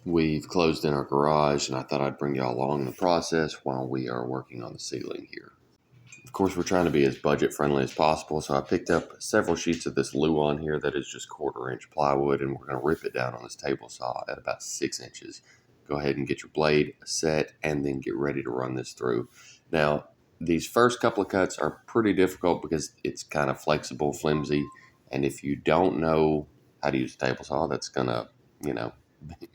We've closed in our garage, and I thought I'd bring y'all along in the process while we are working on the ceiling here. Of course, we're trying to be as budget friendly as possible, so I picked up several sheets of this Luan here that is just 1/4 inch plywood, and we're going to rip it down on this table saw at about 6 inches. Go ahead and get your blade set and then get ready to run this through. Now, these first couple of cuts are pretty difficult because it's kind of flexible, flimsy, and if you don't know how to use a table saw, that's going to, you know,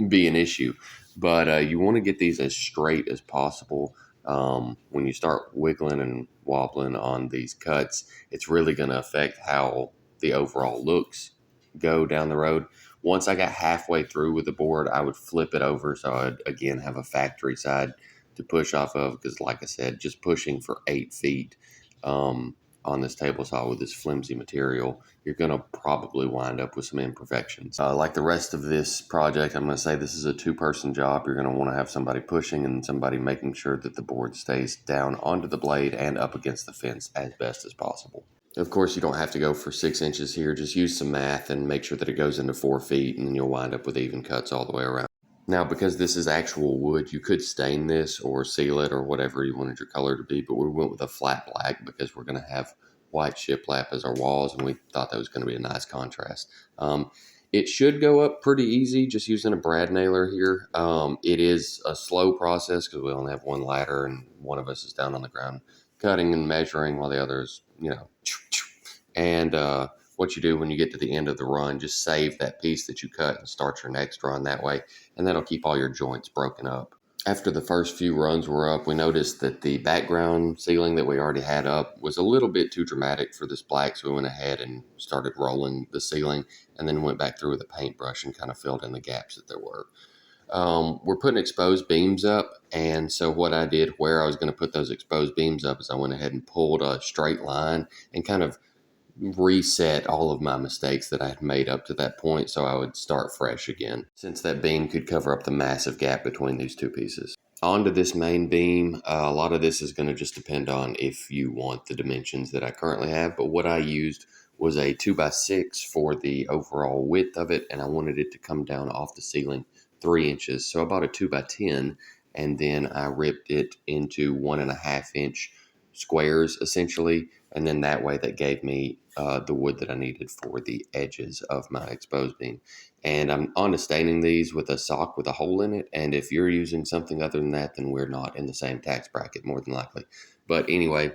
be an issue. But you want to get these as straight as possible. When you start wiggling and wobbling on these cuts, it's really going to affect how the overall looks go down the road. Once I got halfway through with the board, I would flip it over so I'd again have a factory side to push off of, because like I said, just pushing for 8 feet on this table saw with this flimsy material, you're going to probably wind up with some imperfections. Like the rest of this project, I'm going to say this is a 2-person job. You're going to want to have somebody pushing and somebody making sure that the board stays down onto the blade and up against the fence as best as possible. Of course, you don't have to go for 6 inches here. Just use some math and make sure that it goes into 4 feet, and then you'll wind up with even cuts all the way around. Now, because this is actual wood, you could stain this or seal it or whatever you wanted your color to be, but we went with a flat black because we're going to have white shiplap as our walls, and we thought that was going to be a nice contrast. It should go up pretty easy just using a brad nailer here. It is a slow process because we only have one ladder and one of us is down on the ground cutting and measuring while the other is, and what you do when you get to the end of the run, just save that piece that you cut and start your next run that way, and that'll keep all your joints broken up. After the first few runs were up, we noticed that the background ceiling that we already had up was a little bit too dramatic for this black, so we went ahead and started rolling the ceiling and then went back through with a paintbrush and kind of filled in the gaps that there were. We're putting exposed beams up, and so what I did where I was going to put those exposed beams up is I went ahead and pulled a straight line and kind of reset all of my mistakes that I had made up to that point so I would start fresh again, since that beam could cover up the massive gap between these two pieces. Onto this main beam, a lot of this is going to just depend on if you want the dimensions that I currently have, but what I used was a 2x6 for the overall width of it, and I wanted it to come down off the ceiling 3 inches, so I bought a 2x10, and then I ripped it into 1.5-inch squares essentially, and then that way that gave me the wood that I needed for the edges of my exposed beam. And I'm on to staining these with a sock with a hole in it, and if you're using something other than that, then we're not in the same tax bracket more than likely. But anyway,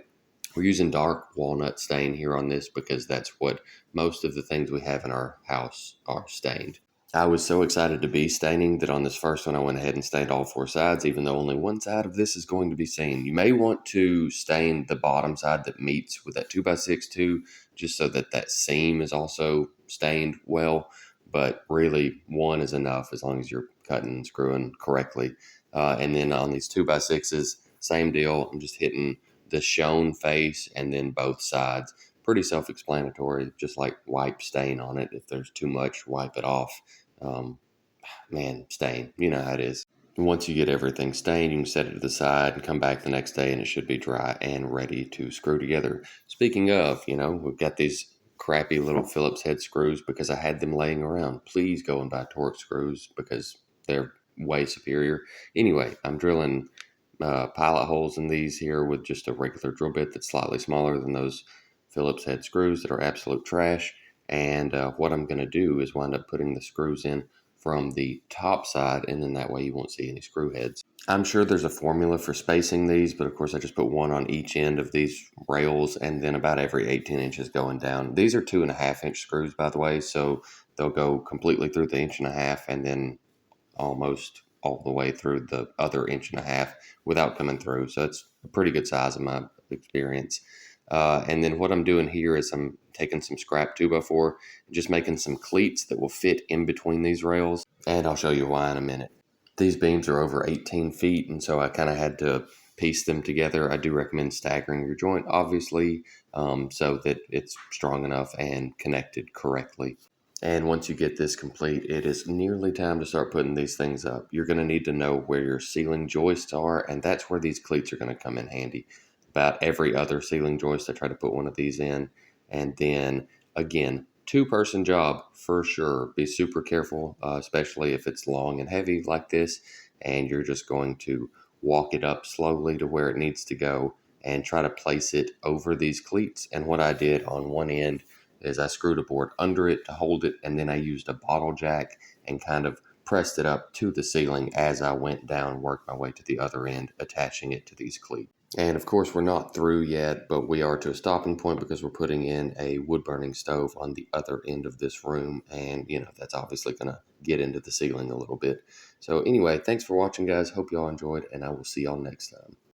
we're using dark walnut stain here on this because that's what most of the things we have in our house are stained. I was so excited to be staining that on this first one I went ahead and stained all 4 sides, even though only one side of this is going to be stained. You may want to stain the bottom side that meets with that 2x6 too, just so that that seam is also stained well, but really one is enough as long as you're cutting and screwing correctly. And then on these 2x6s, same deal. I'm just hitting the shown face and then both sides. Pretty self-explanatory, just like wipe stain on it. If there's too much, wipe it off. Um, Stain, you know how it is. Once you get everything stained, you can set it to the side and come back the next day and it should be dry and ready to screw together. Speaking of, we've got these crappy little Phillips head screws because I had them laying around. Please go and buy Torx screws because they're way superior. Anyway, I'm drilling pilot holes in these here with just a regular drill bit that's slightly smaller than those Phillips head screws that are absolute trash. And what I'm going to do is wind up putting the screws in from the top side, and then that way you won't see any screw heads. I'm sure there's a formula for spacing these, but of course I just put one on each end of these rails and then about every 18 inches going down. These are 2.5-inch screws, by the way, so they'll go completely through the 1.5 inch and then almost all the way through the other 1.5 inch without coming through. So it's a pretty good size in my experience. And then what I'm doing here is I'm taking some scrap 2x4 and just making some cleats that will fit in between these rails. And I'll show you why in a minute. These beams are over 18 feet, and so I kind of had to piece them together. I do recommend staggering your joint, obviously, so that it's strong enough and connected correctly. And once you get this complete, it is nearly time to start putting these things up. You're going to need to know where your ceiling joists are, and that's where these cleats are going to come in handy. About every other ceiling joist, I try to put one of these in. And then, again, two-person job for sure. Be super careful, especially if it's long and heavy like this, and you're just going to walk it up slowly to where it needs to go and try to place it over these cleats. And what I did on one end is I screwed a board under it to hold it, and then I used a bottle jack and kind of pressed it up to the ceiling as I went down, worked my way to the other end, attaching it to these cleats. And of course, we're not through yet, but we are to a stopping point because we're putting in a wood burning stove on the other end of this room. And, that's obviously going to get into the ceiling a little bit. So, anyway, thanks for watching, guys. Hope y'all enjoyed, and I will see y'all next time.